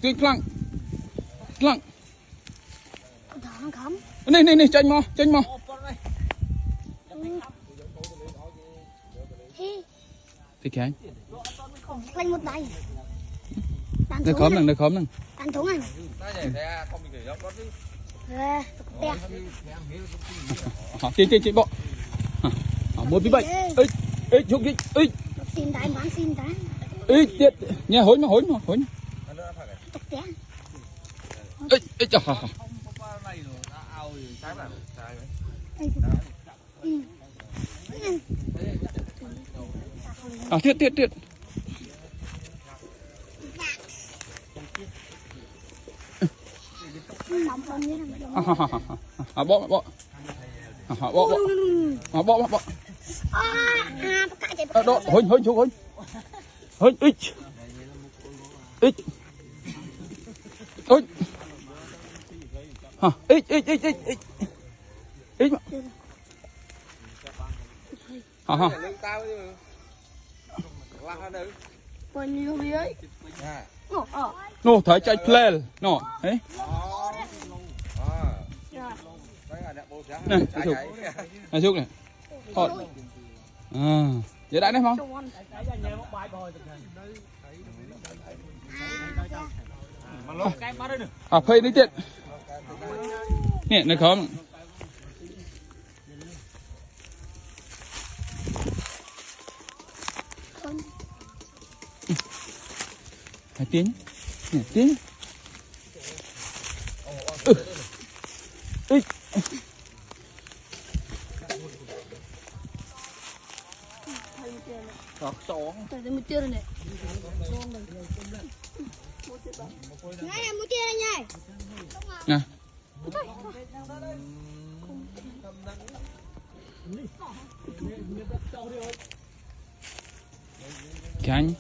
Tuyên phăng phăng Không. này tranh mò thì cái Lanh một tay. nó khóm nè Ăn thúng anh. chị bộ một cái bệnh ấy chụp đi ấy Xin tay bán xin tay. ấy tiệt nhà hối mà Tục té. ấy chà tiệt bỏ đó hối ít ít mà Bao nhiêu đi ấy. nó thấy chạy play nó đấy này xúc này thôi vậy đại đấy không phê đi tiện nè này không hai tiếng nè tiếng Tại sao một tiêu này? Này là một tiêu này nhỉ? nè cái anh